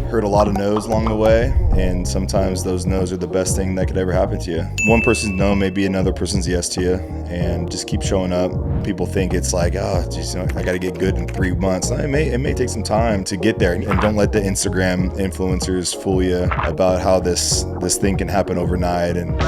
heard a lot of no's along the way, and sometimes those no's are the best thing that could ever happen to you. One person's no may be another person's yes to you, and just keep showing up. People think it's like, oh, geez, I got to get good in 3 months. It may take some time to get there, and don't let the Instagram influencers fool you about how this thing can happen overnight. And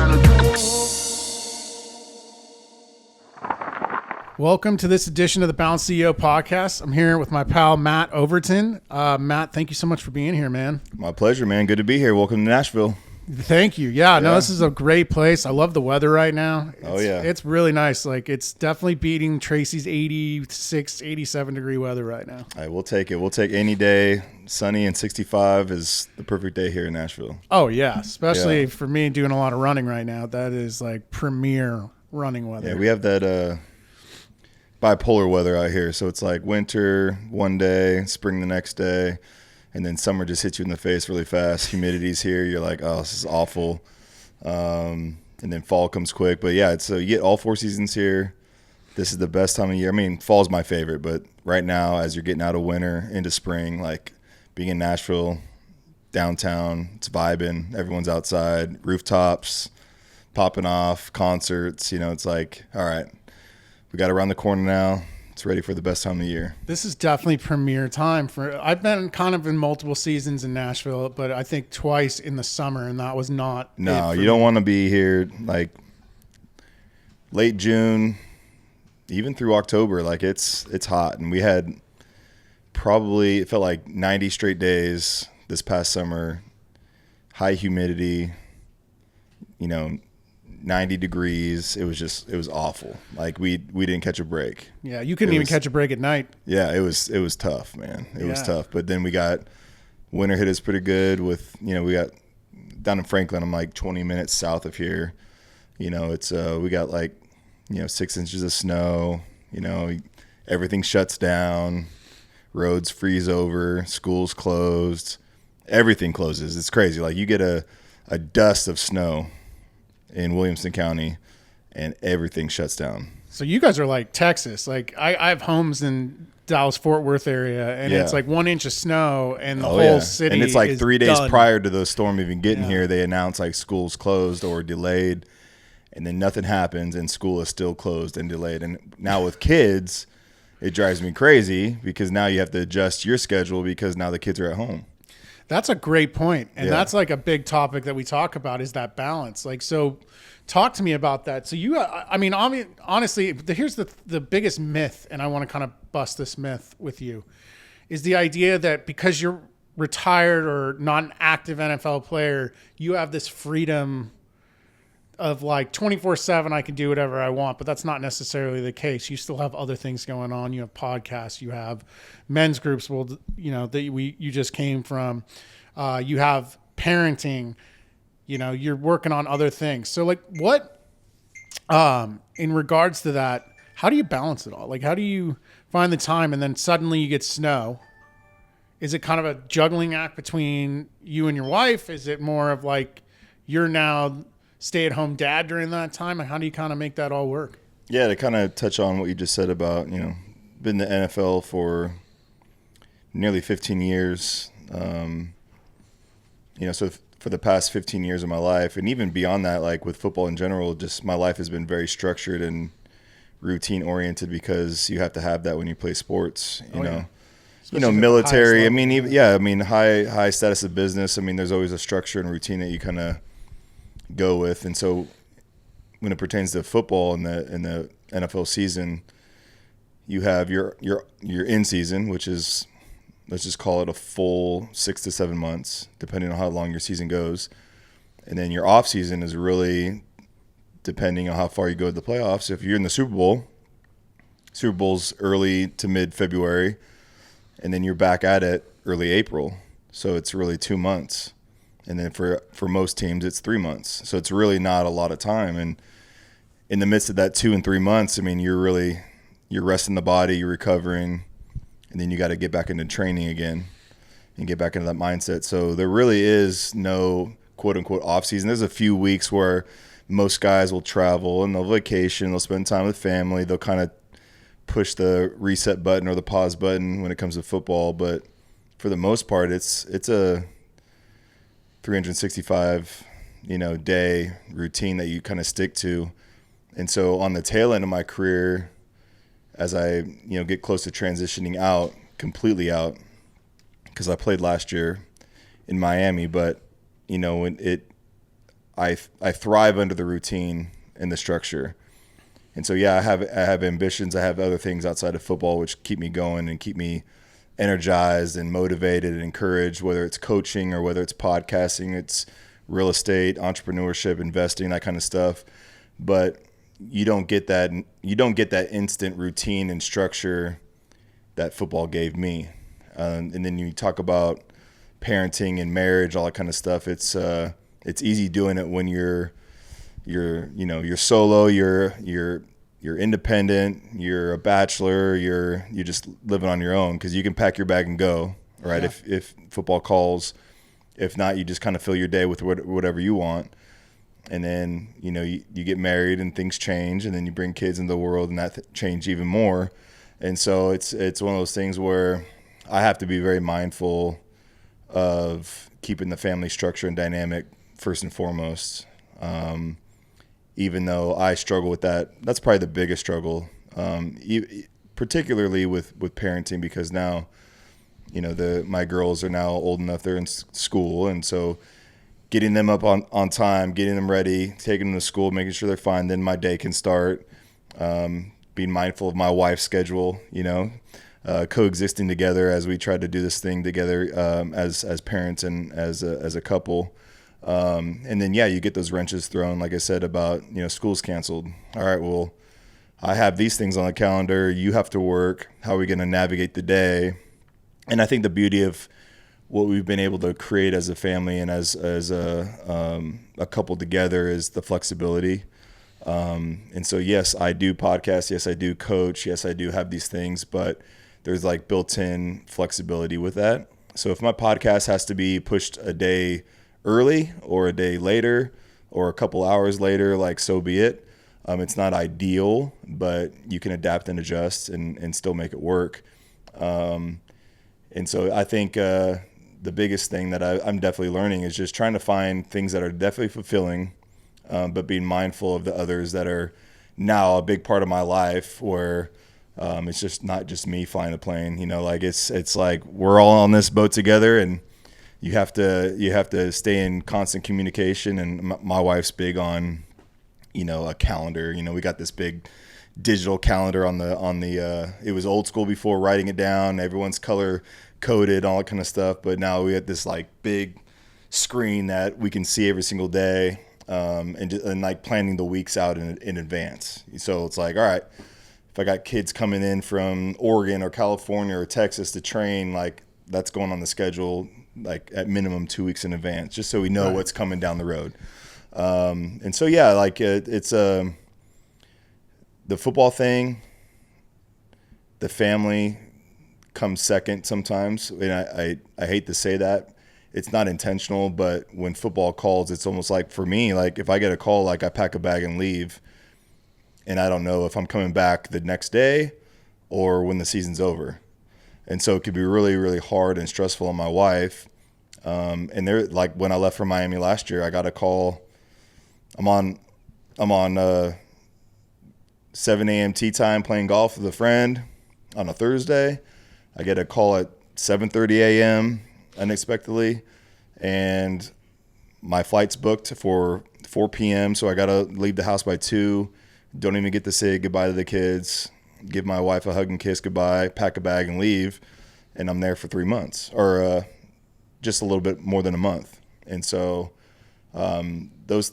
welcome to this edition of the Balanced CEO podcast. I'm here with my pal, Matt Overton. Matt, thank you so much for being here, man. My pleasure, man. Good to be here. Welcome to Nashville. Thank you. Yeah, no, this is a great place. I love the weather right now. It's really nice. Like, it's definitely beating Tracy's 86, 87 degree weather right now. All right, we'll take it. We'll take any day. Sunny and 65 is the perfect day here in Nashville. Oh, yeah. Especially for me doing a lot of running right now. That is like premier running weather. Yeah, we have that bipolar weather out here. So it's like winter one day, spring the next day, and then summer just hits you in the face really fast. Humidity's here. You're like, oh, this is awful. And then fall comes quick. But yeah, so you get all four seasons here. This is the best time of year. I mean, fall's my favorite, but right now, as you're getting out of winter into spring, like being in Nashville, downtown, it's vibing. Everyone's outside, rooftops, popping off, concerts. You know, it's like, all right, we got around the corner now. It's ready for the best time of the year. This is definitely premier time for. I've been kind of in multiple seasons in Nashville, but I think twice in the summer, and that was not. No, you don't want to be here like late June, even through October. Like it's hot, and we had probably, it felt like 90 straight days this past summer, high humidity, 90 degrees. It was awful. Like we didn't catch a break. Yeah, you couldn't even catch a break at night. Yeah, it was tough, man. It was tough. But then we got winter hit us pretty good with, we got down in Franklin, I'm like 20 minutes south of here. It's we got like 6 inches of snow. Everything shuts down, roads freeze over, schools closed, everything closes. It's crazy. Like you get a dust of snow in Williamson County, and everything shuts down. So you guys are like Texas. Like I have homes in Dallas-Fort Worth area, and it's like 1 inch of snow, and the whole city. And it's like 3 days done. prior to the storm even getting here, they announce like schools closed or delayed, and then nothing happens, and school is still closed and delayed. And now with kids, it drives me crazy because now you have to adjust your schedule because now the kids are at home. That's a great point. And that's like a big topic that we talk about is that balance. Like, so talk to me about that. So honestly, here's the biggest myth, and I want to kind of bust this myth with you, is the idea that because you're retired or not an active NFL player, you have this freedom of like 24/7, I can do whatever I want, but that's not necessarily the case. You still have other things going on. You have podcasts, you have men's groups, that you just came from. You have parenting, you're working on other things. So like what, in regards to that, how do you balance it all? Like, how do you find the time and then suddenly you get snow? Is it kind of a juggling act between you and your wife? Is it more of like, you're now stay-at-home dad during that time, and how do you kind of make that all work? Yeah, to kind of touch on what you just said about, been in the NFL for nearly 15 years. So for the past 15 years of my life, and even beyond that, like with football in general, just my life has been very structured and routine-oriented because you have to have that when you play sports, military. High status of business. I mean, there's always a structure and routine that you kind of go with. And so when it pertains to football in the NFL season, you have your in season, which is, let's just call it a full 6 to 7 months, depending on how long your season goes. And then your off season is really depending on how far you go to the playoffs. If you're in the Super Bowl's early to mid February, and then you're back at it early April. So it's really 2 months. And then for most teams, it's 3 months. So it's really not a lot of time. And in the midst of that 2 and 3 months, I mean, you're resting the body, you're recovering, and then you got to get back into training again and get back into that mindset. So there really is no quote unquote off season. There's a few weeks where most guys will travel and they'll vacation, they'll spend time with family, they'll kind of push the reset button or the pause button when it comes to football. But for the most part, it's a 365, day routine that you kind of stick to. And so on the tail end of my career, as I, get close to transitioning out, completely out, because I played last year in Miami, but, I thrive under the routine and the structure. And so, I have ambitions. I have other things outside of football which keep me going and keep me energized and motivated and encouraged, whether it's coaching or whether it's podcasting, it's real estate, entrepreneurship, investing, that kind of stuff. But you don't get that instant routine and structure that football gave me. And then you talk about parenting and marriage, all that kind of stuff. It's easy doing it when you're solo, you're independent, you're a bachelor, you're just living on your own, because you can pack your bag and go, right? Yeah. If football calls. If not, you just kind of fill your day with whatever you want. And then, you get married and things change, and then you bring kids into the world and that change even more. And so it's one of those things where I have to be very mindful of keeping the family structure and dynamic first and foremost. Even though I struggle with that, that's probably the biggest struggle, particularly with parenting, because now, my girls are now old enough, they're in school. And so getting them up on time, getting them ready, taking them to school, making sure they're fine, then my day can start. Being mindful of my wife's schedule, coexisting together as we try to do this thing together, as parents and as a couple. And then, you get those wrenches thrown, like I said, about, school's canceled. All right, well, I have these things on the calendar. You have to work. How are we going to navigate the day? And I think the beauty of what we've been able to create as a family and as a couple together is the flexibility. And so, yes, I do podcasts. Yes, I do coach. Yes, I do have these things, but there's like built-in flexibility with that. So if my podcast has to be pushed a day early or a day later or a couple hours later, like, so be it. It's not ideal, but you can adapt and adjust and still make it work. And so I think the biggest thing that I'm definitely learning is just trying to find things that are definitely fulfilling, but being mindful of the others that are now a big part of my life, where it's just not just me flying the plane. Like it's like we're all on this boat together, and you have to stay in constant communication. And my wife's big on, a calendar. We got this big digital calendar on the it was old school before, writing it down, everyone's color coded, all that kind of stuff. But now we have this like big screen that we can see every single day, and like planning the weeks out in advance. So it's like, all right, if I got kids coming in from Oregon or California or Texas to train, like that's going on the schedule like at minimum 2 weeks in advance, just so we know what's coming down the road. And so, like it's the football thing, the family comes second sometimes. And I hate to say that. It's not intentional, but when football calls, it's almost like, for me, like if I get a call, like I pack a bag and leave, and I don't know if I'm coming back the next day or when the season's over. And so it could be really, really hard and stressful on my wife. And there, like when I left from Miami last year, I got a call. I'm on 7 a.m. tee time playing golf with a friend on a Thursday. I get a call at 7:30 a.m. unexpectedly, and my flight's booked for 4 p.m. So I got to leave the house by 2. Don't even get to say goodbye to the kids, give my wife a hug and kiss goodbye, pack a bag and leave. And I'm there for 3 months, or just a little bit more than a month. And so those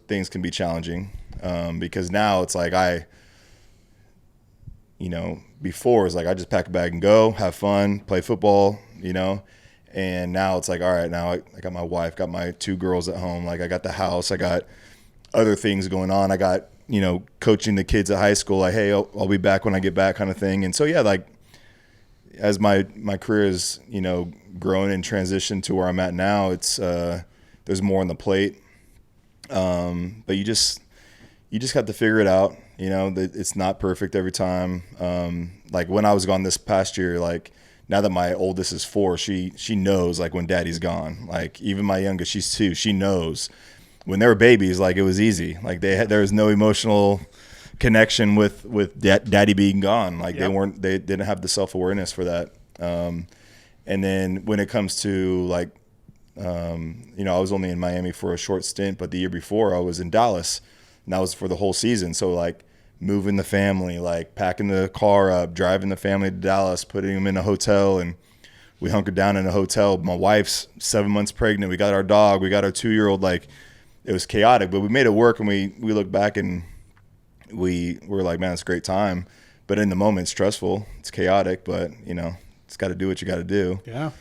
things can be challenging, because now it's like before it's like I just pack a bag and go, have fun, play football, and now it's like, all right, now I got my wife, got my 2 girls at home, like I got the house, I got other things going on, I got coaching the kids at high school, like, hey, I'll be back when I get back, kind of thing. And so like as my career is grown and transitioned to where I'm at now, it's there's more on the plate, but you just have to figure it out. It's not perfect every time. Like when I was gone this past year, like now that my oldest is 4, she knows like when daddy's gone. Like even my youngest, she's 2, she knows when they were babies, like it was easy. Like there was no emotional connection with daddy being gone. Like they didn't have the self-awareness for that. And then when it comes to like, I was only in Miami for a short stint, but the year before I was in Dallas, and that was for the whole season. So like moving the family, like packing the car up, driving the family to Dallas, putting them in a hotel, and we hunkered down in a hotel. My wife's 7 months pregnant. We got our dog. We got our 2-year-old. Like it was chaotic, but we made it work. And we look back and we were like, man, it's a great time. But in the moment, it's stressful. It's chaotic, but it's got to do what you got to do. Yeah.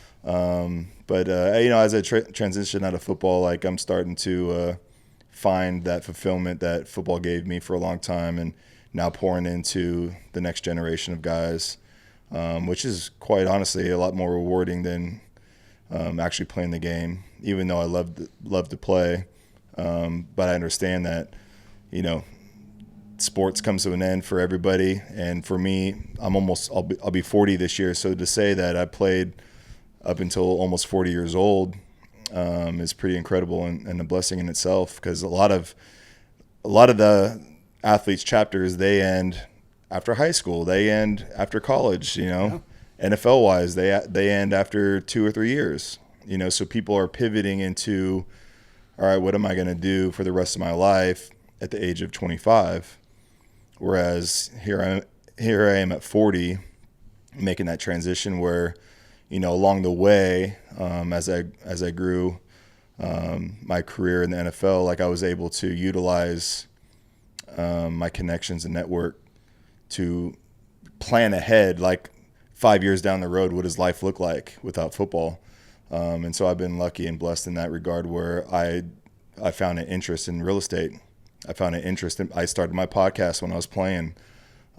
But as I transition out of football, like I'm starting to find that fulfillment that football gave me for a long time, and now pouring into the next generation of guys, which is quite honestly a lot more rewarding than actually playing the game, even though I love to play. But I understand that, sports comes to an end for everybody. And for me, I'll be 40 this year. So to say that I played up until almost 40 years old is pretty incredible and a blessing in itself, because a lot of the athletes chapters, they end after high school, they end after college, NFL wise, they end after 2 or 3 years, so people are pivoting into, all right, what am I going to do for the rest of my life at the age of 25? Whereas here I am at 40, making that transition where, along the way, as I grew my career in the NFL, like I was able to utilize my connections and network to plan ahead, like 5 years down the road, what does life look like without football? And so I've been lucky and blessed in that regard, where I found an interest in real estate. I started my podcast when I was playing.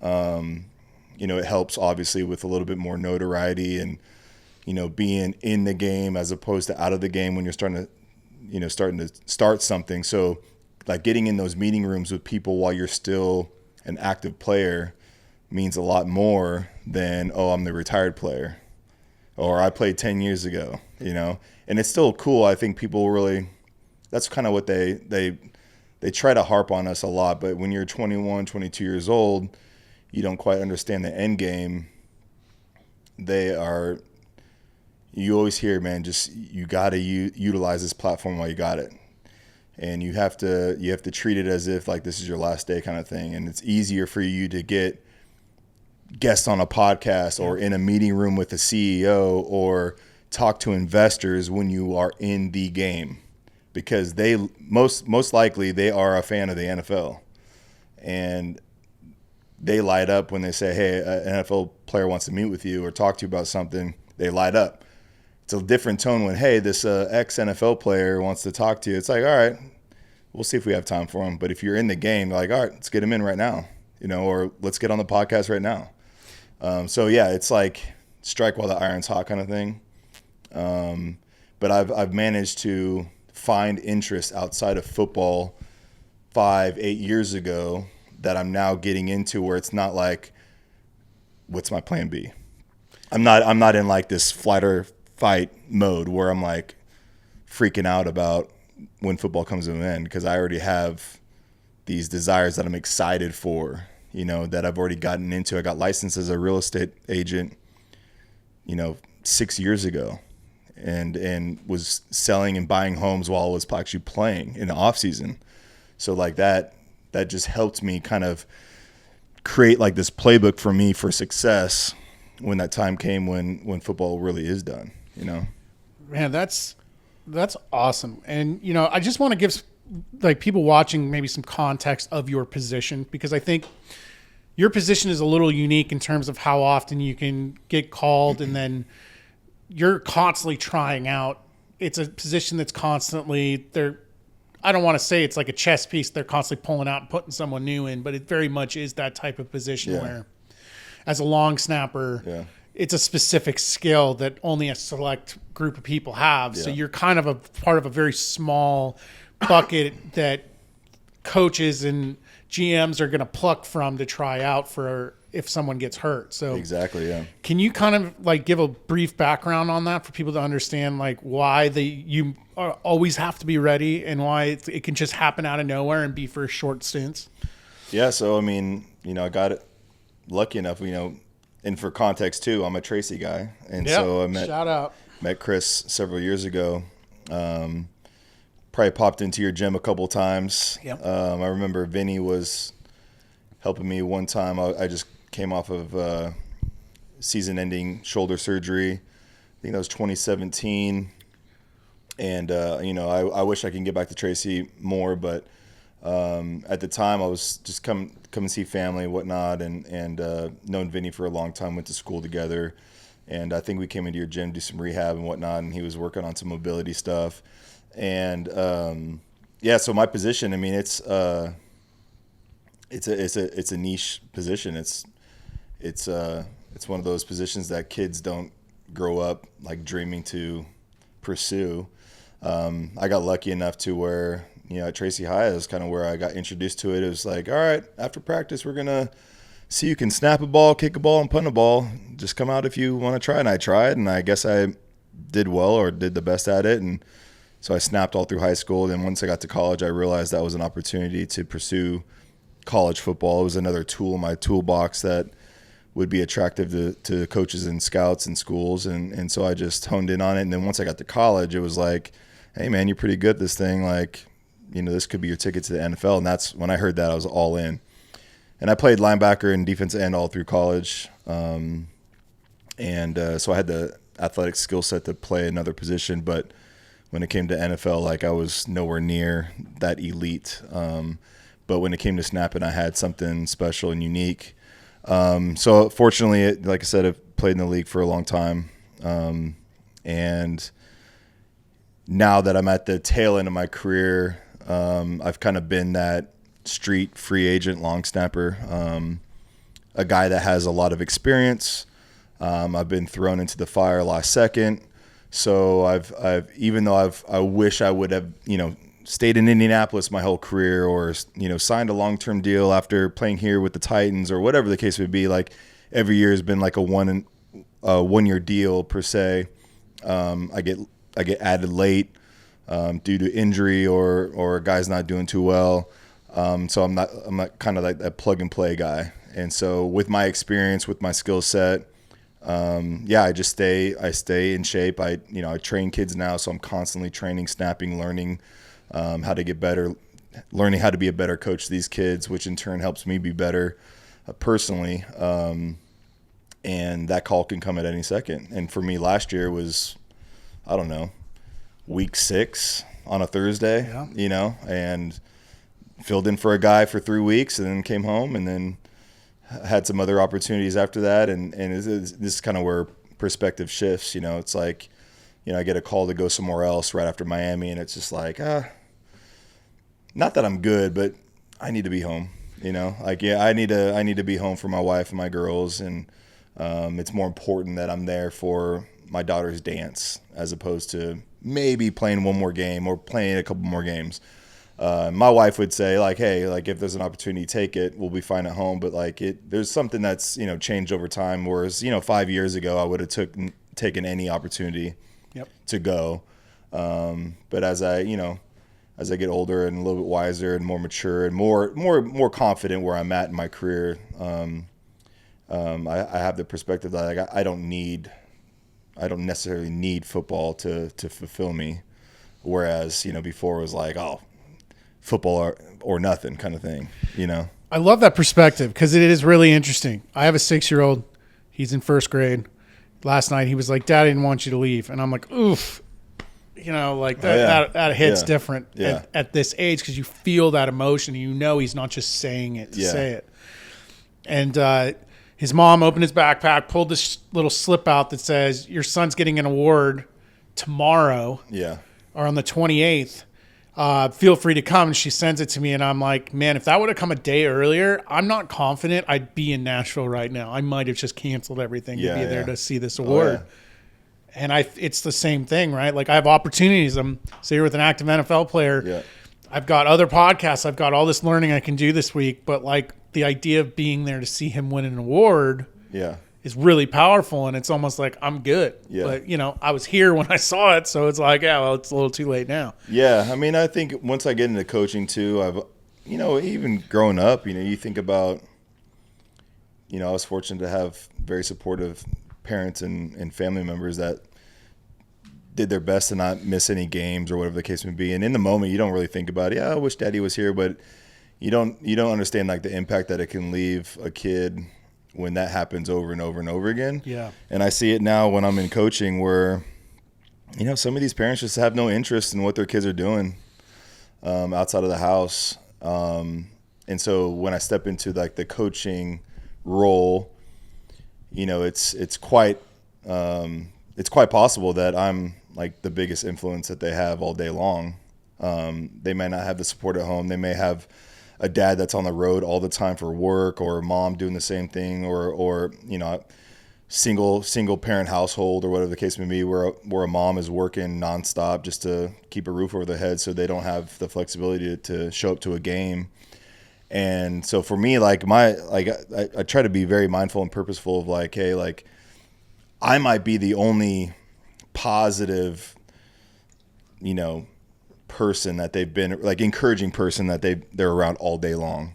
It helps obviously with a little bit more notoriety and, being in the game as opposed to out of the game when you're starting to start something. So like getting in those meeting rooms with people while you're still an active player means a lot more than, oh, I'm the retired player, or I played 10 years ago, and it's still cool. I think people really, that's kind of what they try to harp on us a lot. But when you're 21, 22 years old, you don't quite understand the end game. You always hear, man, just you got to utilize this platform while you got it. And you have to treat it as if like this is your last day kind of thing. And it's easier for you to get guests on a podcast or in a meeting room with a CEO or talk to investors when you are in the game, because they most likely they are a fan of the NFL, and they light up when they say, hey, an NFL player wants to meet with you or talk to you about something. They light up. It's a different tone when, hey, this ex-NFL player wants to talk to you. It's like, all right, we'll see if we have time for him. But if you're in the game, like, all right, let's get him in right now, or let's get on the podcast right now. So yeah, it's like strike while the iron's hot kind of thing. But I've managed to find interest outside of football 5-8 years ago that I'm now getting into, where it's not like, what's my plan B? I'm not in like this flight or fight mode where I'm like freaking out about when football comes to an end, because I already have these desires that I'm excited for, that I've already gotten into. I got licensed as a real estate agent, 6 years ago, and was selling and buying homes while I was actually playing in the off season. So like that just helped me kind of create like this playbook for me for success when that time came when football really is done, Man, that's awesome. And, I just want to give like people watching maybe some context of your position, because I think your position is a little unique in terms of how often you can get called, and then you're constantly trying out. It's a position that's constantly there. I don't want to say it's like a chess piece they're constantly pulling out and putting someone new in, but it very much is that type of position where, as a long snapper, it's a specific skill that only a select group of people have. So you're kind of a part of a very small bucket that coaches and GMs are going to pluck from to try out for if someone gets hurt. So exactly, yeah. Can you kind of like give a brief background on that for people to understand like why you always have to be ready and why it can just happen out of nowhere and be for short stints? Yeah, so I mean, I got it lucky enough, and for context too, I'm a Tracy guy, and so I met Chris several years ago. Probably popped into your gym a couple times. Yep. I remember Vinny was helping me one time. I just came off of season-ending shoulder surgery. I think that was 2017. And, I wish I could get back to Tracy more, but at the time I was just come and see family and whatnot, and known Vinny for a long time, went to school together. And I think we came into your gym, do some rehab and whatnot, and he was working on some mobility stuff. And so my position, I mean, it's a niche position. It's one of those positions that kids don't grow up like dreaming to pursue. I got lucky enough to where, at Tracy High is kind of where I got introduced to it. It was like, all right, after practice, we're going to see you can snap a ball, kick a ball, and punt a ball. Just come out if you want to try. And I tried, and I guess I did well or did the best at it. And so I snapped all through high school. Then once I got to college, I realized that was an opportunity to pursue college football. It was another tool in my toolbox that would be attractive to coaches and scouts and schools. And so I just honed in on it. And then once I got to college, it was like, hey, man, you're pretty good at this thing. Like, this could be your ticket to the NFL. And that's when I heard that, I was all in. And I played linebacker and defensive end all through college. So I had the athletic skill set to play another position. But when it came to NFL, like I was nowhere near that elite. But when it came to snapping, I had something special and unique. So fortunately, like I said, I've played in the league for a long time. And now that I'm at the tail end of my career, I've kind of been that street free agent long snapper, a guy that has a lot of experience. I've been thrown into the fire last second. So I wish I would have, stayed in Indianapolis my whole career, or, signed a long-term deal after playing here with the Titans, or whatever the case would be. Like every year has been like a one-year deal per se. I get added late due to injury or a guy's not doing too well. So I'm not kind of like that plug and play guy. And so with my experience, with my skill set, I stay in shape. I train kids now, so I'm constantly training, snapping, learning how to get better, learning how to be a better coach to these kids, which in turn helps me be better personally. And that call can come at any second. And for me last year was, I don't know, week 6 on a Thursday, and filled in for a guy for 3 weeks and then came home and then had some other opportunities after that. And this is kind of where perspective shifts. It's like, I get a call to go somewhere else right after Miami, and it's just like, not that I'm good, but I need to be home. I need to be home for my wife and my girls, and it's more important that I'm there for my daughter's dance as opposed to maybe playing one more game or playing a couple more games. My wife would say, like, hey, like if there's an opportunity, take it. We'll be fine at home. But like there's something that's changed over time. Whereas 5 years ago, I would have taken any opportunity to go. But as I get older and a little bit wiser and more mature and more confident where I'm at in my career, I have the perspective that like, I don't necessarily need football to fulfill me. Whereas, before it was like, oh, football or nothing kind of thing, I love that perspective because it is really interesting. I have a 6-year-old. He's in first grade. Last night he was like, Dad, I didn't want you to leave. And I'm like, oof. Like that hits different at this age because you feel that emotion. He's not just saying it to say it. And his mom opened his backpack, pulled this little slip out that says, your son's getting an award tomorrow or on the 28th. Feel free to come. And she sends it to me, and I'm like, man, if that would have come a day earlier, I'm not confident I'd be in Nashville right now. I might have just canceled everything to be there to see this award. And it's the same thing, right? Like I have opportunities. I'm say you're with an active NFL player. I've got other podcasts. I've got all this learning I can do this week. But like the idea of being there to see him win an award is really powerful. And it's almost like I'm good. Yeah. But, you know, I was here when I saw it. So it's like, yeah, well, it's a little too late now. Yeah. I mean, I think once I get into coaching too, I've, you know, even growing up, you know, you think about, you know, I was fortunate to have very supportive parents and family members that did their best to not miss any games or whatever the case may be. And in the moment, you don't really think about it. Yeah, I wish Daddy was here, but you don't understand like the impact that it can leave a kid when that happens over and over and over again. Yeah. And I see it now when I'm in coaching where, you know, some of these parents just have no interest in what their kids are doing outside of the house. And so when I step into like the coaching role, you know, it's quite possible that I'm like the biggest influence that they have all day long. They may not have the support at home. They may have a dad that's on the road all the time for work, or a mom doing the same thing, or you know, single parent household or whatever the case may be, where a mom is working nonstop just to keep a roof over their head, so they don't have the flexibility to show up to a game. And so for me, like I try to be very mindful and purposeful of like, hey, like I might be the only positive, you know, person that they've been, like encouraging person that they're around all day long.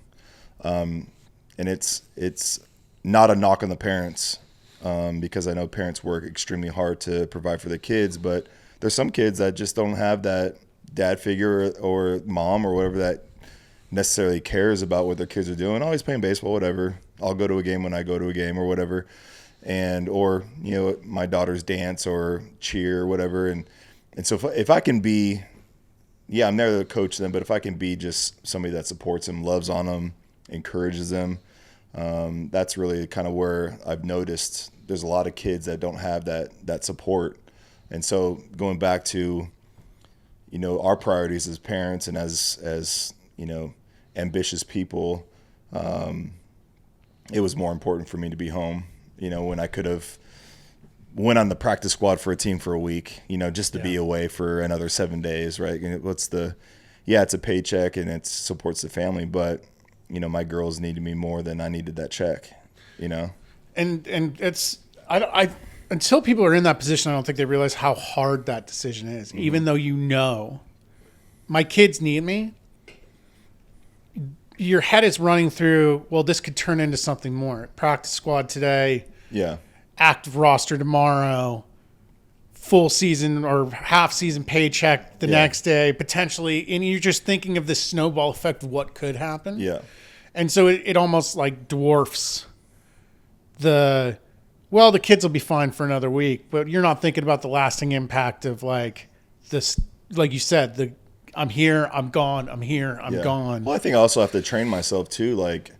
And it's not a knock on the parents, because I know parents work extremely hard to provide for their kids, but there's some kids that just don't have that dad figure or mom or whatever that necessarily cares about what their kids are doing. Always playing baseball, whatever. I'll go to a game when I go to a game or whatever. Or, you know, my daughter's dance or cheer or whatever. And so if I can be, yeah, I'm there to coach them, but if I can be just somebody that supports them, loves on them, encourages them, that's really kind of where I've noticed there's a lot of kids that don't have that support. And so going back to, you know, our priorities as parents and as, you know, ambitious people, it was more important for me to be home, you know, when I could have went on the practice squad for a team for a week, you know, just to be away for another 7 days, right? And it's a paycheck and it supports the family, but, you know, my girls needed me more than I needed that check, you know? And it's, I until people are in that position, I don't think they realize how hard that decision is, mm-hmm. even though, you know, my kids need me. Your head is running through, well, this could turn into something more. Practice squad today. Yeah. Active roster tomorrow. Full season or half season paycheck the next day, potentially. And you're just thinking of this snowball effect of what could happen. Yeah. And so it almost like dwarfs the kids will be fine for another week, but you're not thinking about the lasting impact of like this, like you said, I'm here, I'm gone, I'm here, I'm gone. Well, I think I also have to train myself too. Like,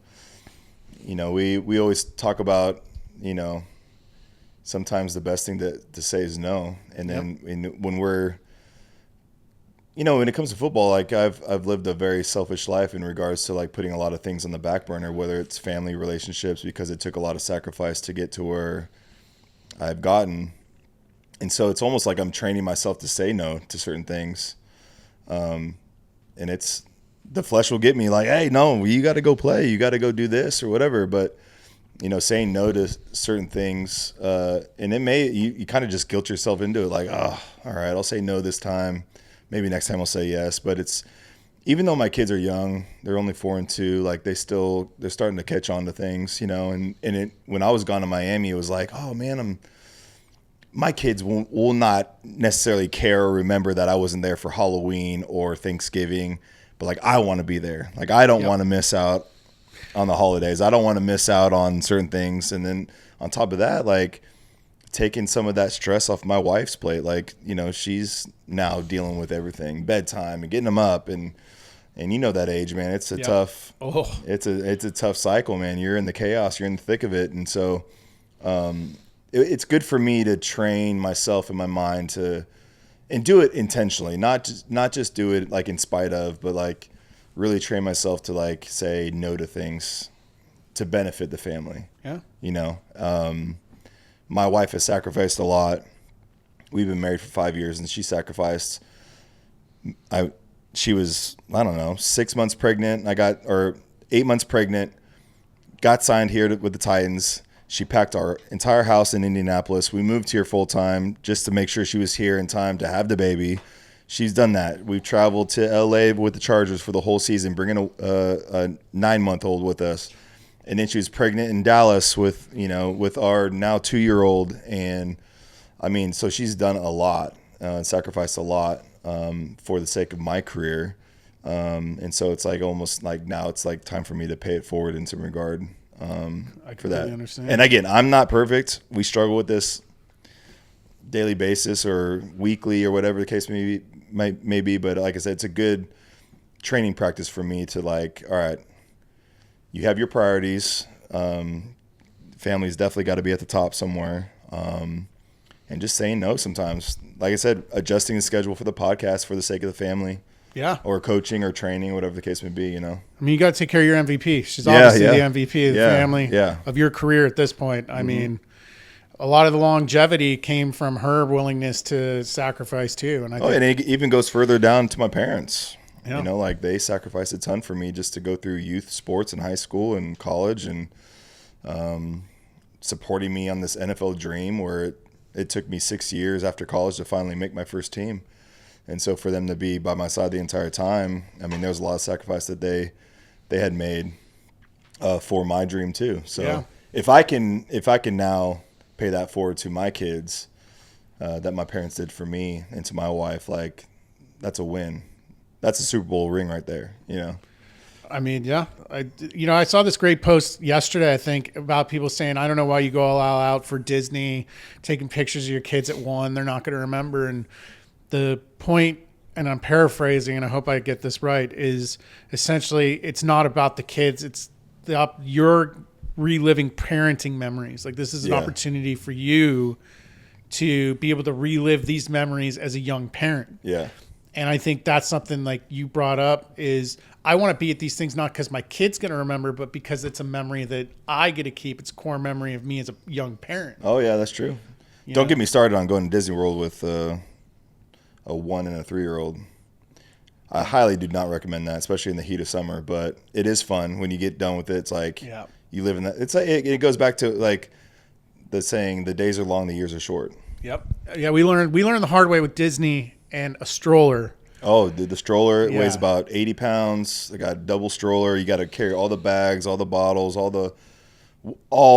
you know, we always talk about, you know, sometimes the best thing to say is no. And then when we're, you know, when it comes to football, like I've lived a very selfish life in regards to like putting a lot of things on the back burner, whether it's family relationships, because it took a lot of sacrifice to get to where I've gotten. And so it's almost like I'm training myself to say no to certain things. And it's, the flesh will get me like, hey, no, you got to go play. You got to go do this or whatever. But, you know, saying no to certain things, and it may, you kind of just guilt yourself into it. Like, oh, all right, I'll say no this time. Maybe next time I'll say yes. But it's, even though my kids are young, they're only 4 and 2, like they're starting to catch on to things, you know, and when I was gone to Miami, it was like, oh man, my kids will not necessarily care or remember that I wasn't there for Halloween or Thanksgiving, but like I want to be there. Like I don't want to miss out on the holidays. I don't want to miss out on certain things. And then on top of that, like taking some of that stress off my wife's plate. Like, you know, she's now dealing with everything, bedtime and getting them up, and you know that age, man. It's a tough. It's a tough cycle, man. You're in the chaos. You're in the thick of it, and so. It's good for me to train myself in my mind to, and do it intentionally, not just do it like in spite of, but like really train myself to like say no to things to benefit the family. Yeah. You know, my wife has sacrificed a lot. We've been married for 5 years, and she sacrificed. she was, I don't know, 6 months pregnant. Or 8 months pregnant, got signed here with the Titans. She packed our entire house in Indianapolis. We moved here full time just to make sure she was here in time to have the baby. She's done that. We've traveled to LA with the Chargers for the whole season, bringing a 9-month-old with us. And then she was pregnant in Dallas with our now 2-year-old. And I mean, so she's done a lot, sacrificed a lot for the sake of my career. And so it's like almost like now it's like time for me to pay it forward in some regard for that. Understand. And again, I'm not perfect. We struggle with this daily basis or weekly or whatever the case may be. But like I said, it's a good training practice for me to like, all right, you have your priorities. Family's definitely got to be at the top somewhere. And just saying no sometimes. Like I said, adjusting the schedule for the podcast for the sake of the family. Yeah. Or coaching or training, whatever the case may be, I mean, you got to take care of your MVP. She's obviously the MVP of the family, of your career at this point. I mean, a lot of the longevity came from her willingness to sacrifice too. And and it even goes further down to my parents. Yeah. Like they sacrificed a ton for me just to go through youth sports in high school and college and supporting me on this NFL dream where it took me 6 years after college to finally make my first team. And so for them to be by my side the entire time, I mean, there was a lot of sacrifice that they had made for my dream too. So if I can now pay that forward to my kids that my parents did for me and to my wife, like that's a win. That's a Super Bowl ring right there, I mean, yeah. I saw this great post yesterday, I think, about people saying, I don't know why you go all out for Disney, taking pictures of your kids at 1. They're not going to remember. And the point, and I'm paraphrasing, and I hope I get this right, is essentially it's not about the kids. It's you're reliving parenting memories. Like this is an opportunity for you to be able to relive these memories as a young parent. Yeah. And I think that's something like you brought up is I want to be at these things not because my kid's going to remember, but because it's a memory that I get to keep. It's a core memory of me as a young parent. Oh, yeah, that's true. Don't get me started on going to Disney World with a 1 and a 3-year-old. I highly do not recommend that, especially in the heat of summer. But it is fun when you get done with it. It's like you live in that. It's like it goes back to like the saying, "The days are long, the years are short." Yep. Yeah, we learned the hard way with Disney and a stroller. Oh, the stroller weighs about 80 pounds. They got a double stroller. You got to carry all the bags, all the bottles, all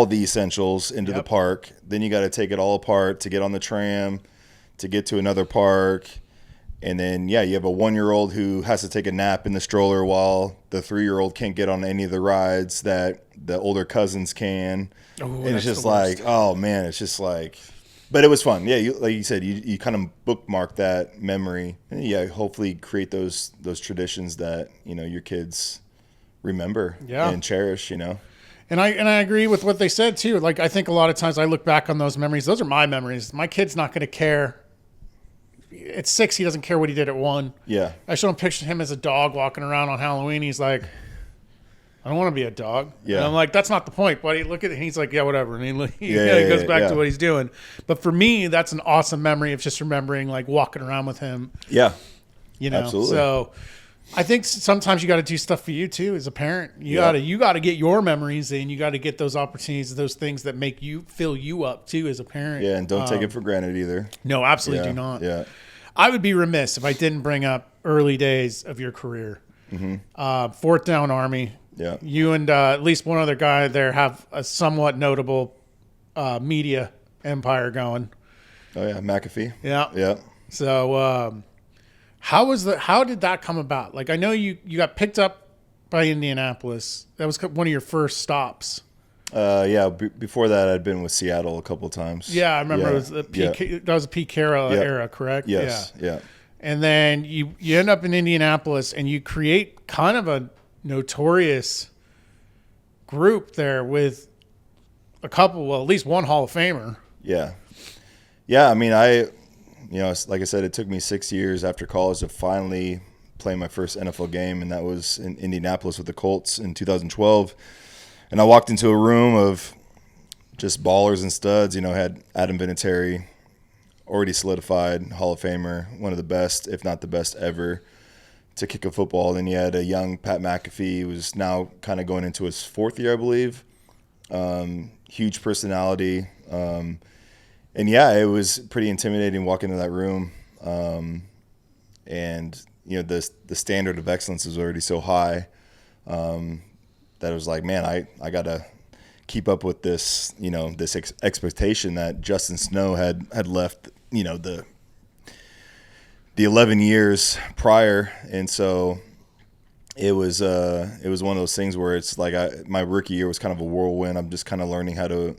the essentials into the park. Then you got to take it all apart to get on the tram, to get to another park. And then, you have a 1-year-old who has to take a nap in the stroller while the 3-year-old can't get on any of the rides that the older cousins can. Oh, and it's just like, oh, man, it's just like – but it was fun. Yeah, like you said, you kind of bookmark that memory. And hopefully create those traditions that, your kids remember and cherish, And I agree with what they said too. Like I think a lot of times I look back on those memories. Those are my memories. My kid's not going to care. At 6, he doesn't care what he did at 1. Yeah. I show him picture him as a dog walking around on Halloween. He's like, I don't want to be a dog. Yeah. And I'm like, that's not the point, buddy. Look at it. And he's like, yeah, whatever. And he goes back to what he's doing. But for me, that's an awesome memory of just remembering like walking around with him. Yeah. Absolutely. So I think sometimes you got to do stuff for you too as a parent. You got to get your memories in. You got to get those opportunities, those things that make you fill you up too as a parent. Yeah, and don't take it for granted either. No, absolutely do not. Yeah. I would be remiss if I didn't bring up early days of your career. Mm-hmm. Fourth Down Army. Yeah. You and at least one other guy there have a somewhat notable media empire going. Oh, yeah. McAfee. Yeah. Yeah. So how did that come about? Like, I know you got picked up by Indianapolis. That was one of your first stops. Before that, I'd been with Seattle a couple of times. Yeah, I remember it was that was a Pete Carroll era, correct? Yes. Yeah. And then you end up in Indianapolis and you create kind of a notorious group there with at least one Hall of Famer. Yeah. Yeah, I mean, like I said, it took me 6 years after college to finally play my first NFL game, and that was in Indianapolis with the Colts in 2012. And I walked into a room of just ballers and studs, had Adam Vinatieri, already solidified Hall of Famer, one of the best, if not the best ever, to kick a football. Then you had a young Pat McAfee, who was now kind of going into his 4th year, I believe. Huge personality. And yeah, it was pretty intimidating walking into that room. And you know, the standard of excellence is already so high, that it was like, man, I gotta keep up with this, you know, this expectation that Justin Snow had left, you know, the 11 years prior. And so it was one of those things where it's like my rookie year was kind of a whirlwind. I'm just kind of learning how to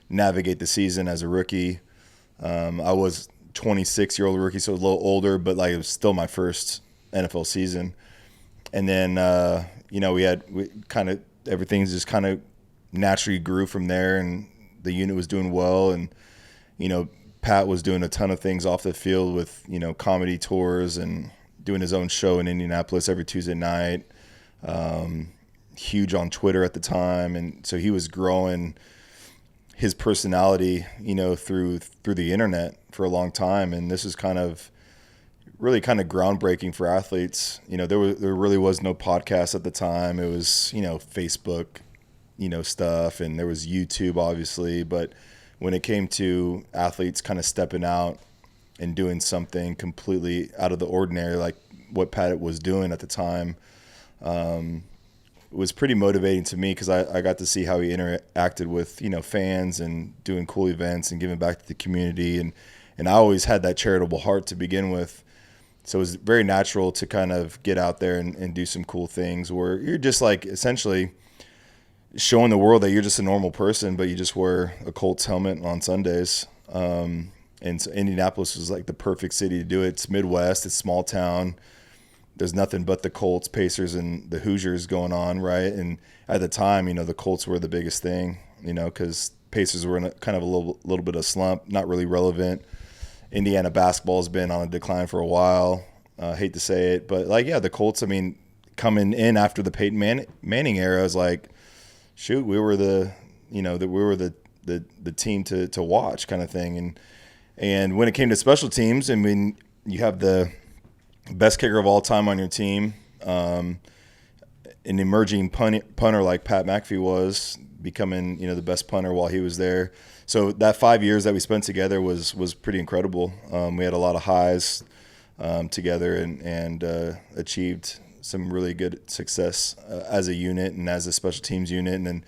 navigate the season as a rookie. I was 26-year-old rookie, so a little older, but like it was still my first NFL season. And then you know, we kind of everything's just kind of naturally grew from there, and the unit was doing well, and you know, Pat was doing a ton of things off the field with, you know, comedy tours and doing his own show in Indianapolis every Tuesday night. Huge on Twitter at the time, and so he was growing his personality, you know, through the internet for a long time. And this is really kind of groundbreaking for athletes. You know, there really was no podcast at the time. It was, you know, Facebook, you know, stuff, and there was YouTube obviously, but when it came to athletes kind of stepping out and doing something completely out of the ordinary, like what Pat was doing at the time, it was pretty motivating to me, because I got to see how he interacted with, you know, fans and doing cool events and giving back to the community. And I always had that charitable heart to begin with. So it was very natural to kind of get out there and do some cool things where you're just like essentially showing the world that you're just a normal person, but you just wear a Colts helmet on Sundays. And so Indianapolis was like the perfect city to do it. It's Midwest, it's small town. There's nothing but the Colts, Pacers, and the Hoosiers going on, right? And at the time, you know, the Colts were the biggest thing, you know, because Pacers were in a kind of a little bit of slump, not really relevant. Indiana basketball has been on a decline for a while. Hate to say it, but like, yeah, the Colts, I mean, coming in after the Peyton Manning era, is like, shoot, we were the team to watch kind of thing. And when it came to special teams, I mean, you have the best kicker of all time on your team, an emerging punter like Pat McAfee was, becoming, you know, the best punter while he was there. So that 5 years that we spent together was pretty incredible. We had a lot of highs together, and achieved some really good success as a unit and as a special teams unit. And then,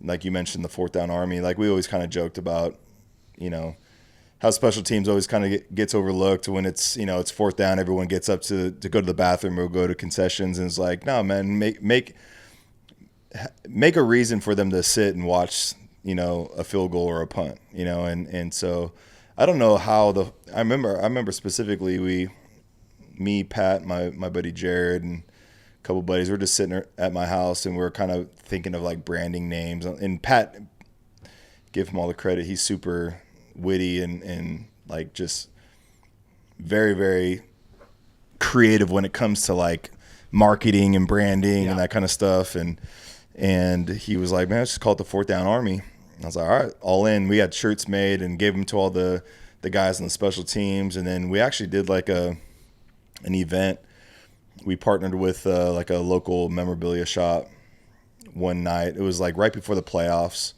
like you mentioned, the 4th Down Army, like we always kind of joked about, you know, how special teams always kind of gets overlooked when it's, you know, it's 4th down, everyone gets up to go to the bathroom or go to concessions, and it's like, no, man, make a reason for them to sit and watch, you know, a field goal or a punt, you know. And so I don't know how I remember specifically me, Pat, my buddy Jared, and a couple buddies, we're just sitting at my house, and we're kind of thinking of like branding names. And Pat, give him all the credit, he's super witty and like just very, very creative when it comes to like marketing and branding, and that kind of stuff. And he was like, man, let's just call it the 4th Down Army. And I was like, all right, all in. We had shirts made and gave them to all the guys on the special teams. And then we actually did like an event. We partnered with like a local memorabilia shop one night. It was like right before the playoffs.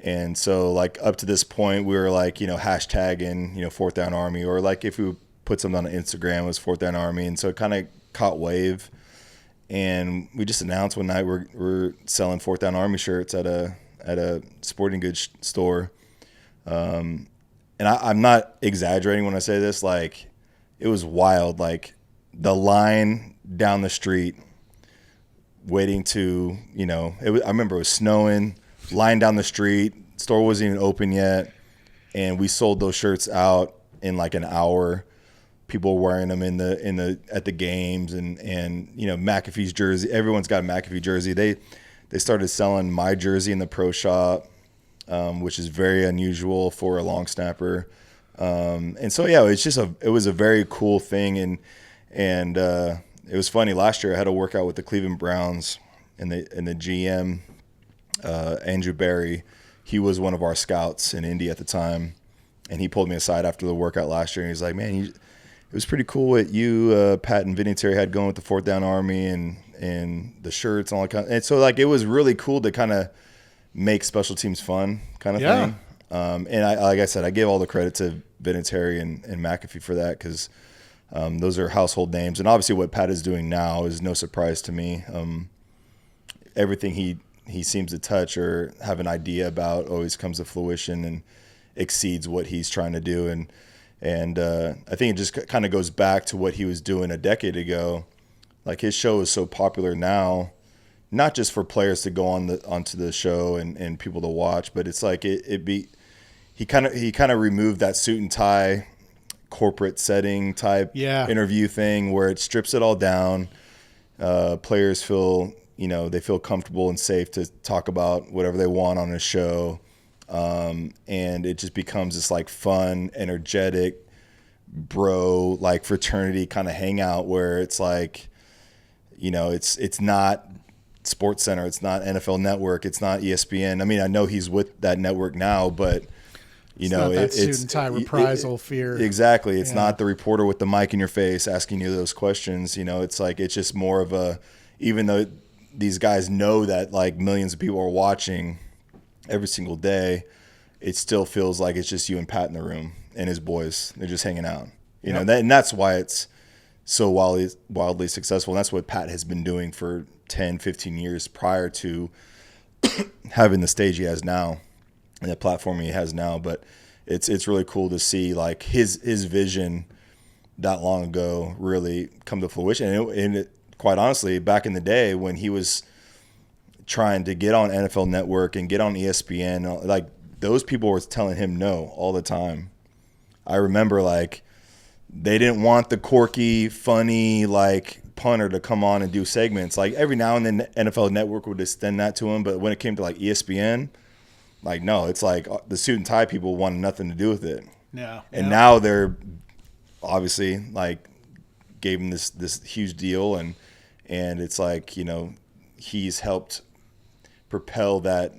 And so like up to this point, we were like, you know, hashtagging, you know, 4th Down Army, or like if we put something on Instagram, it was 4th Down Army. And so it kind of caught wave. And we just announced one night we're selling 4th Down Army shirts at a sporting goods store. And I'm not exaggerating when I say this. Like, it was wild. Like, the line down the street waiting to, you know, I remember it was snowing, line down the street, store wasn't even open yet, and we sold those shirts out in like an hour. People were wearing them at the games, and you know, McAfee's jersey. Everyone's got a McAfee jersey. They started selling my jersey in the pro shop, which is very unusual for a long snapper. And so yeah, it was a very cool thing, and it was funny. Last year I had a workout with the Cleveland Browns, and the GM, Andrew Barry, he was one of our scouts in Indy at the time, and he pulled me aside after the workout last year, and he's like, man, It was pretty cool what you, Pat and Vinatieri had going with the Fourth Down Army and the shirts and all that kind of, and so like it was really cool to kind of make special teams fun kind of thing. And like I said, I give all the credit to Vinatieri and McAfee for that because those are household names. And obviously what Pat is doing now is no surprise to me. Everything he seems to touch or have an idea about always comes to fruition and exceeds what he's trying to do. And I think it just kind of goes back to what he was doing a decade ago. Like his show is so popular now, not just for players to go onto the show and people to watch, but it's like he kind of removed that suit and tie corporate setting type interview thing where it strips it all down. Players feel, they feel comfortable and safe to talk about whatever they want on a show. And it just becomes this like fun, energetic, bro, like fraternity kind of hangout where it's like, it's not Sports Center, it's not NFL Network, it's not ESPN. I mean, I know he's with that network now, but it's not that suit and tie reprisal fear. Exactly. It's not the reporter with the mic in your face asking you those questions. It's like, it's just more of a, even though these guys know that like millions of people are watching every single day, it still feels like it's just you and Pat in the room and his boys. They're just hanging out, and that's why it's so wildly successful. And that's what Pat has been doing for 10, 15 years prior to having the stage he has now and the platform he has now. But it's really cool to see like his vision that long ago really come to fruition. And quite honestly, back in the day when he was trying to get on NFL Network and get on ESPN, like those people were telling him no all the time. I remember like they didn't want the quirky, funny, like punter to come on and do segments. Like every now and then NFL Network would extend that to him, but when it came to like ESPN, like no, it's like the suit and tie people wanted nothing to do with it. Yeah. And now they're obviously like gave him this huge deal and it's like, he's helped propel that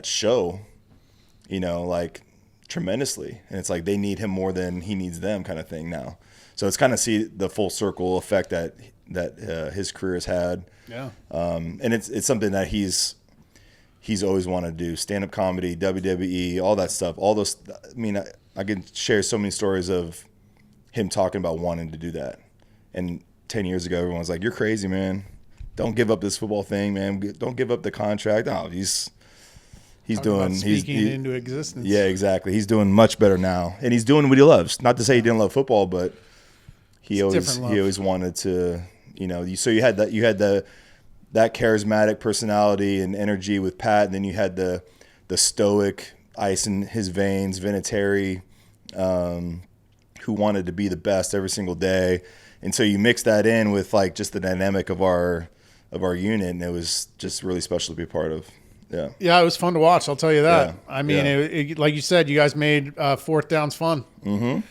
show, like tremendously. And it's like they need him more than he needs them kind of thing now. So it's kind of see the full circle effect that his career has had. Yeah. And it's something that he's always wanted to do. Stand-up comedy, WWE, all that stuff. All those, I mean, I can share so many stories of him talking about wanting to do that. And 10 years ago, everyone was like, "You're crazy, man. Don't give up this football thing, man. Don't give up the contract." No, he's doing speaking into existence. Yeah, exactly. He's doing much better now, and he's doing what he loves. Not to say he didn't love football, but he always wanted to. So you had that charismatic personality and energy with Pat, and then you had the stoic ice in his veins, Vinatieri, who wanted to be the best every single day. And so you mix that in with like just the dynamic of our unit, and it was just really special to be a part of. Yeah. Yeah, it was fun to watch. I'll tell you that. Yeah. I mean, it, like you said, you guys made fourth downs fun. Mm-hmm.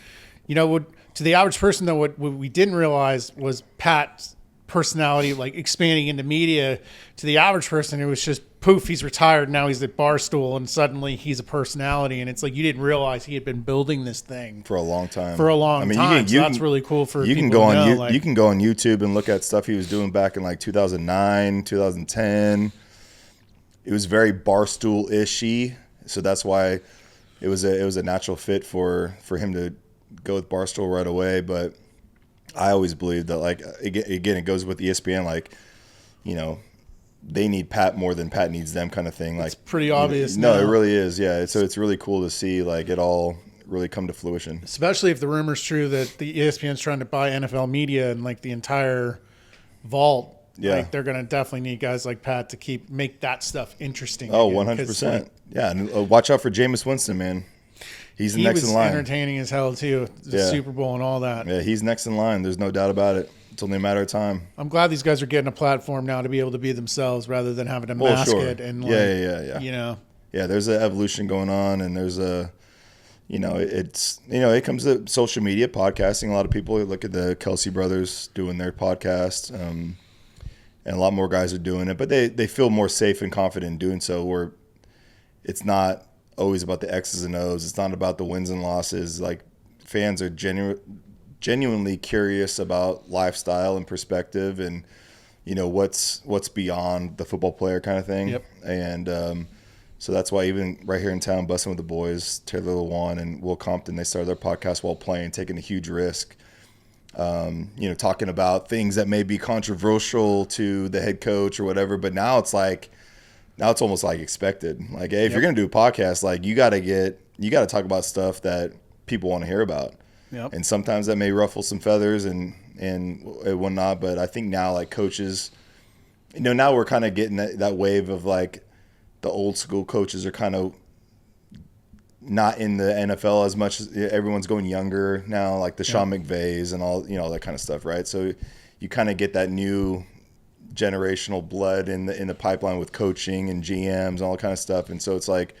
To the average person, though, what we didn't realize was Pat's personality, like expanding into media. To the average person, it was just poof, he's retired. Now he's at Barstool, and suddenly he's a personality. And it's like you didn't realize he had been building this thing for a long time. Time. So that's really cool for you people can go to on know. You can go on YouTube and look at stuff he was doing back in like 2009, 2010. It was very Barstool-ishy, so that's why it was a natural fit for him to go with Barstool right away. But I always believed that, like, again, it goes with ESPN, like, they need Pat more than Pat needs them kind of thing. Like, it's pretty obvious. No, it really is. Yeah. So it's really cool to see like it all really come to fruition. Especially if the rumor's true that the ESPN's trying to buy NFL media and like the entire vault. Yeah. Like they're going to definitely need guys like Pat to make that stuff interesting. Oh, 100%. Yeah. And watch out for Jameis Winston, man. He's next in line. He was entertaining as hell too. The Super Bowl and all that. Yeah, he's next in line. There's no doubt about it. It's only a matter of time. I'm glad these guys are getting a platform now to be able to be themselves rather than having to mask it. And Yeah, there's an evolution going on, and there's it comes to social media, podcasting. A lot of people look at the Kelsey brothers doing their podcast, and a lot more guys are doing it, but they feel more safe and confident in doing so, where it's not always about the X's and O's. It's not about the wins and losses. Like, fans are genuinely curious about lifestyle and perspective and, you know, what's beyond the football player kind of thing. Yep. And so that's why even right here in town, Bussin' with the Boys, Taylor Lewan and Will Compton, they started their podcast while playing, taking a huge risk. You know, talking about things that may be controversial to the head coach or whatever, but now it's almost like expected. Like, hey, if you're going to do a podcast, like you got to talk about stuff that people want to hear about. Yep. And sometimes that may ruffle some feathers and whatnot. But I think now, like, coaches, you know, now we're kind of getting that wave of like the old school coaches are kind of not in the NFL as much. As everyone's going younger now, like the Sean McVays and all, you know, all that kind of stuff, right? So you kind of get that new generational blood in the pipeline with coaching and GMs and all that kind of stuff. And so it's like,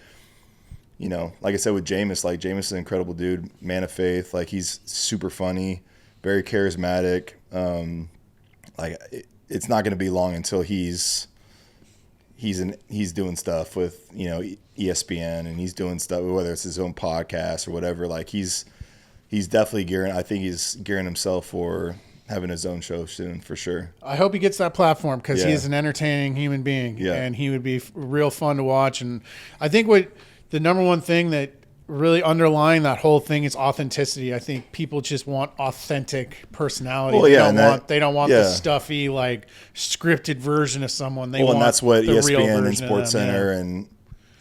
you know, like I said with Jameis, like Jameis is an incredible dude, man of faith. Like he's super funny, very charismatic. It's not going to be long until he's doing stuff with, you know, ESPN, and he's doing stuff, whether it's his own podcast or whatever. Like he's definitely gearing himself for having his own show soon, for sure. I hope he gets that platform because he is an entertaining human being, and he would be real fun to watch. And I think what the number one thing that really underlying that whole thing is authenticity. I think people just want authentic personality. Well, they don't want the stuffy, like scripted version of someone. They want and that's what the real ESPN and version of them, SportsCenter and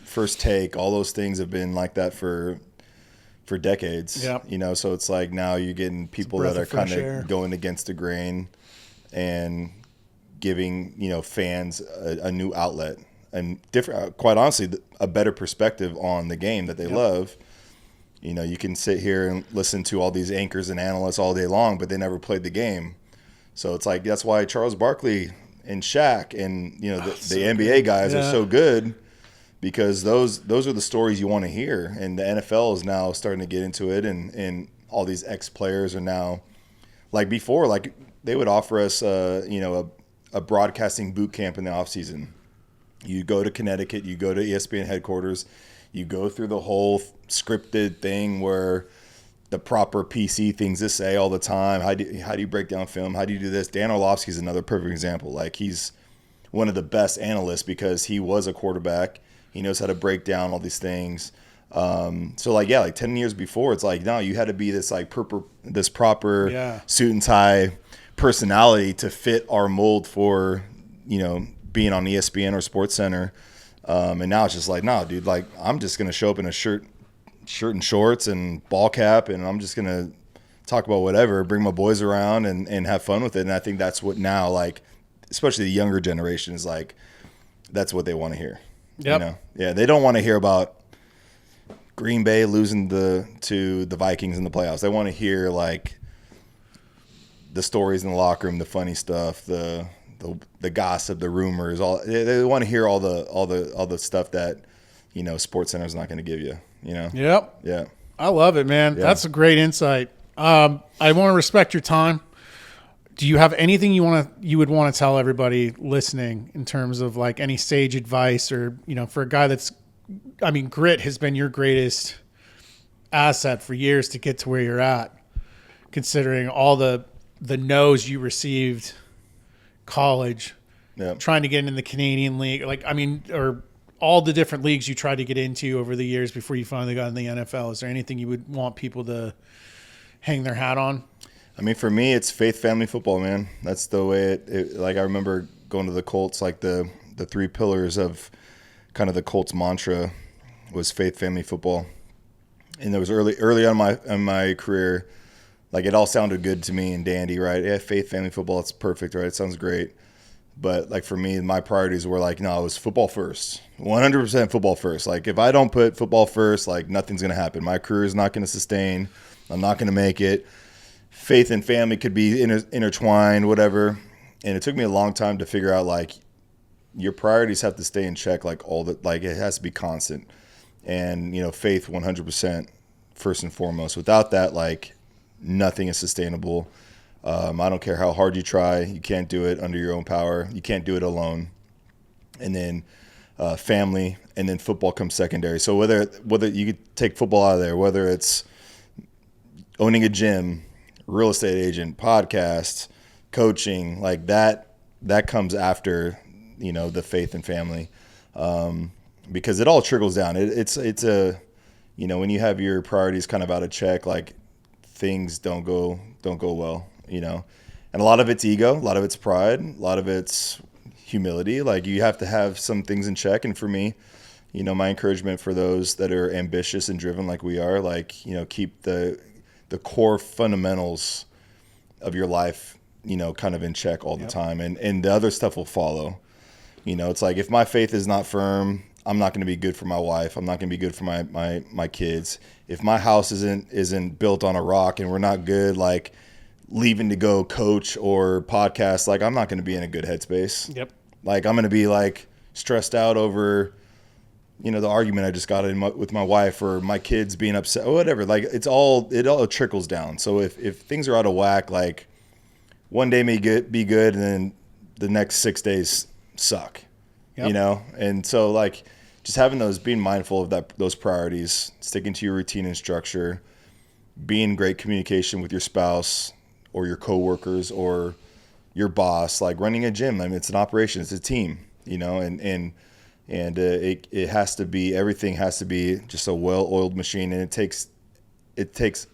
First Take, all those things have been like that for decades. Yep. You know, so it's like now you're getting people that are kind of going against the grain and giving, you know, fans a new outlet and different, quite honestly, a better perspective on the game that they love. You know, you can sit here and listen to all these anchors and analysts all day long, but they never played the game. So it's like, that's why Charles Barkley and Shaq and, you know, the NBA guys are so good, because those are the stories you want to hear. And the NFL is now starting to get into it, and all these ex-players are now, like before, like they would offer us, you know, a broadcasting boot camp in the offseason. You go to Connecticut, you go to ESPN headquarters, you go through the whole scripted thing where the proper PC things to say all the time. How do you break down film? How do you do this? Dan Orlovsky is another perfect example. Like, he's one of the best analysts because he was a quarterback. He knows how to break down all these things. So like 10 years before, it's like, no, you had to be this like proper suit and tie personality to fit our mold for, you know, being on ESPN or SportsCenter. And now it's just like, no, dude, like I'm just going to show up in a shirt and shorts and ball cap, and I'm just going to talk about whatever, bring my boys around and have fun with it. And I think that's what now, like, especially the younger generation is like, that's what they want to hear. Yep. You know? Yeah. They don't want to hear about Green Bay losing to the Vikings in the playoffs. They want to hear like the stories in the locker room, the funny stuff, the gossip, the rumors. They want to hear all the stuff that, you know, SportsCenter's not going to give you. You know. Yep. Yeah. I love it, man. Yeah. That's a great insight. I want to respect your time. Do you have anything you would want to tell everybody listening in terms of like any sage advice, or, you know, for a guy that's, I mean, grit has been your greatest asset for years to get to where you're at, considering all the no's you received college, trying to get in the Canadian League, like, I mean, or all the different leagues you tried to get into over the years before you finally got in the NFL. Is there anything you would want people to hang their hat on? I mean, for me, it's faith, family, football, man. That's the way it like, I remember going to the Colts, like the three pillars of kind of the Colts mantra was faith, family, football. And there was early on in my career, like it all sounded good to me and dandy, right? Yeah, faith, family, football, it's perfect, right? It sounds great. But like for me, my priorities were like, no, it was football first, 100% football first. Like if I don't put football first, like nothing's going to happen. My career is not going to sustain. I'm not going to make it. Faith and family could be intertwined, whatever. And it took me a long time to figure out like your priorities have to stay in check, like it has to be constant. And, you know, faith 100% first and foremost. Without that, like nothing is sustainable. I don't care how hard you try. You can't do it under your own power. You can't do it alone. And then family, and then football comes secondary. So whether you could take football out of there, whether it's owning a gym, real estate agent, podcast, coaching, like that comes after, the faith and family. Because it all trickles down. It's a, when you have your priorities kind of out of check, like things don't go well, and a lot of it's ego, a lot of it's pride, a lot of it's humility. Like you have to have some things in check. And for me, my encouragement for those that are ambitious and driven like we are, like, keep the core fundamentals of your life, kind of in check all the time. And the other stuff will follow. It's like if my faith is not firm, I'm not going to be good for my wife. I'm not going to be good for my kids. If my house isn't built on a rock and we're not good, like leaving to go coach or podcast, like I'm not going to be in a good headspace. Yep. Like I'm going to be like stressed out over, the argument I just got in with my wife or my kids being upset or whatever. Like it all trickles down. So if things are out of whack, like one day may be good and then the next 6 days suck. Yep. And so like just being mindful of those priorities, sticking to your routine and structure, being in great communication with your spouse or your coworkers or your boss, like running a gym. I mean, it's an operation, it's a team, and it has to be, everything has to be just a well-oiled machine. And it takes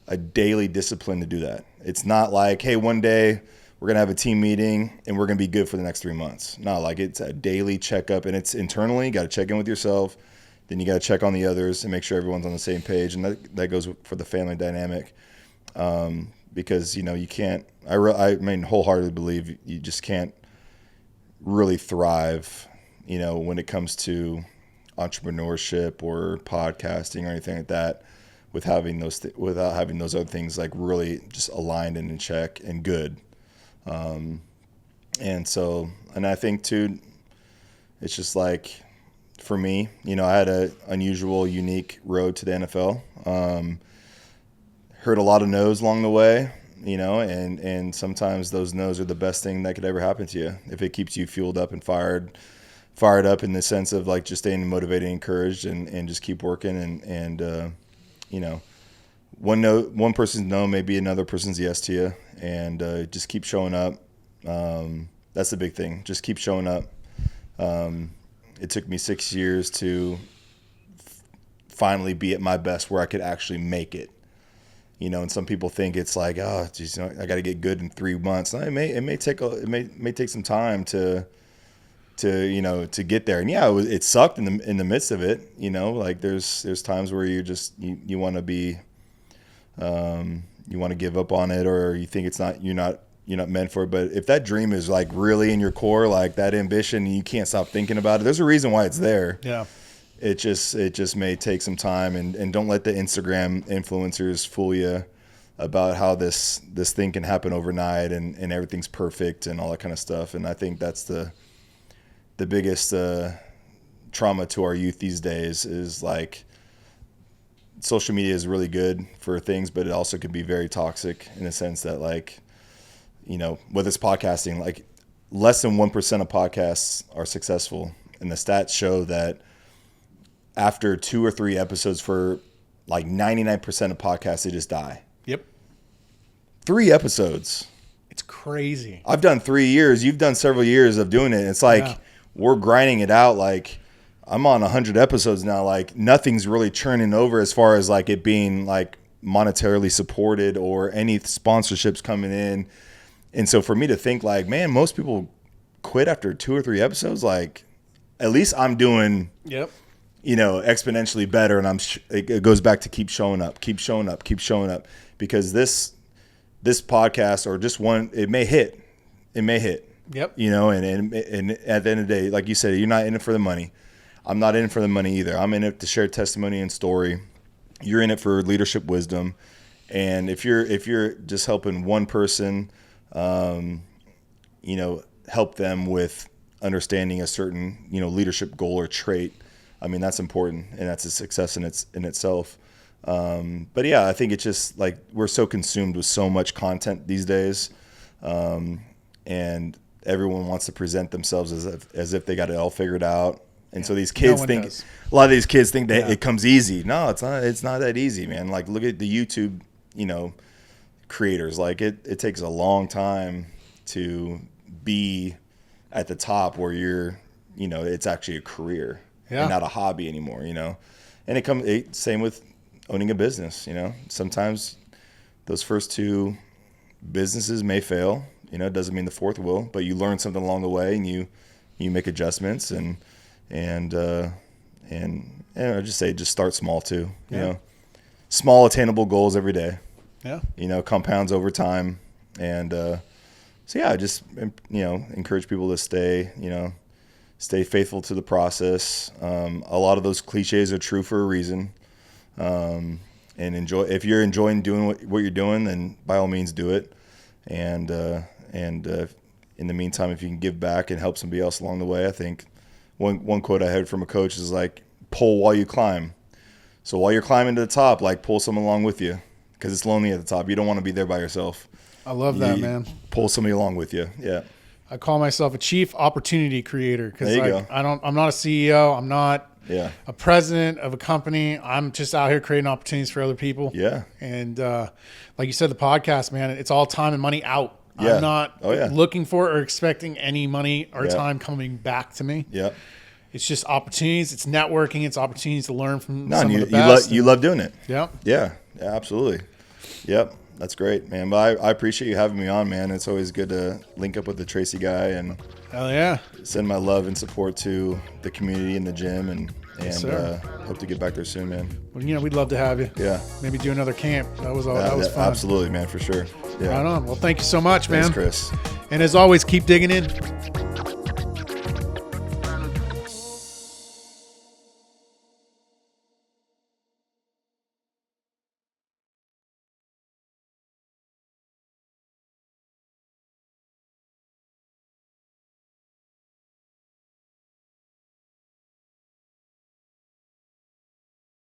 a daily discipline to do that. It's not like, hey, one day we're going to have a team meeting and we're going to be good for the next 3 months. No, like it's a daily checkup, and it's internally, you got to check in with yourself. Then you got to check on the others and make sure everyone's on the same page. And that goes for the family dynamic. Because, you can't, I wholeheartedly believe you just can't really thrive, when it comes to entrepreneurship or podcasting or anything like that without having those other things like really just aligned and in check and good. And I think too, it's just like, for me, I had a unusual, unique road to the NFL. Heard a lot of no's along the way, and sometimes those no's are the best thing that could ever happen to you if it keeps you fueled up and fired up in the sense of like just staying motivated and encouraged and just keep working and one person's no may be another person's yes to you, and just keep showing up. That's the big thing. Just keep showing up. It took me 6 years to finally be at my best where I could actually make it. And some people think it's like, oh, geez, I got to get good in 3 months. No, it may take some time to get there. And yeah, it sucked in the midst of it. Like there's times where you want to be, you want to give up on it, or you think you're not meant for it. But if that dream is like really in your core, like that ambition, you can't stop thinking about it. There's a reason why it's there. Yeah. It just may take some time, and don't let the Instagram influencers fool you about how this thing can happen overnight and everything's perfect and all that kind of stuff. And I think that's the biggest trauma to our youth these days is like social media is really good for things, but it also can be very toxic in the sense that like, whether it's podcasting, like less than 1% of podcasts are successful. And the stats show that after 2 or 3 episodes for like 99% of podcasts, they just die. Yep. 3 episodes. It's crazy. I've done 3 years. You've done several years of doing it. It's like we're grinding it out. Like I'm on 100 episodes now. Like nothing's really churning over as far as like it being like monetarily supported or any sponsorships coming in. And so for me to think like, man, most people quit after 2 or 3 episodes. Like at least I'm doing, exponentially better. And it goes back to keep showing up, because this podcast or just one, it may hit. Yep. And at the end of the day, like you said, you're not in it for the money. I'm not in it for the money either. I'm in it to share testimony and story. You're in it for leadership wisdom. And if you're just helping one person, help them with understanding a certain, leadership goal or trait, I mean, that's important, and that's a success in itself. But yeah, I think it's just like we're so consumed with so much content these days, and everyone wants to present themselves as if they got it all figured out. And so these kids think a lot of these kids think that it comes easy. No, it's not. It's not that easy, man. Like look at the YouTube creators. Like it takes a long time to be at the top where you're, it's actually a career and not a hobby anymore, and same with owning a business, sometimes those first two businesses may fail, it doesn't mean the fourth will, but you learn something along the way and you make adjustments and I just say, just start small too, small attainable goals every day, compounds over time. And, I just, encourage people to stay faithful to the process. A lot of those cliches are true for a reason. And if you're enjoying doing what you're doing, then by all means do it. And in the meantime, if you can give back and help somebody else along the way, I think one quote I heard from a coach is like, pull while you climb. So while you're climbing to the top, like pull someone along with you, because it's lonely at the top. You don't want to be there by yourself. I love that, man. Pull somebody along with you. Yeah. I call myself a chief opportunity creator because go. I'm not a CEO. I'm not a president of a company. I'm just out here creating opportunities for other people. Yeah. And like you said, the podcast, man, it's all time and money out. Yeah. I'm not looking for or expecting any money or time coming back to me. Yeah. It's just opportunities. It's networking. It's opportunities to learn from some of the best. You love doing it. Yeah. Yeah, absolutely. Yep. That's great, man. But I appreciate you having me on, man. It's always good to link up with the Tracy guy and hell yeah, send my love and support to the community and the gym and hope to get back there soon, man. Well, we'd love to have you. Yeah. Maybe do another camp. That was fun. Absolutely, man, for sure. Yeah. Right on. Well, thank you so much, man. Thanks, Chris. And as always, keep digging in.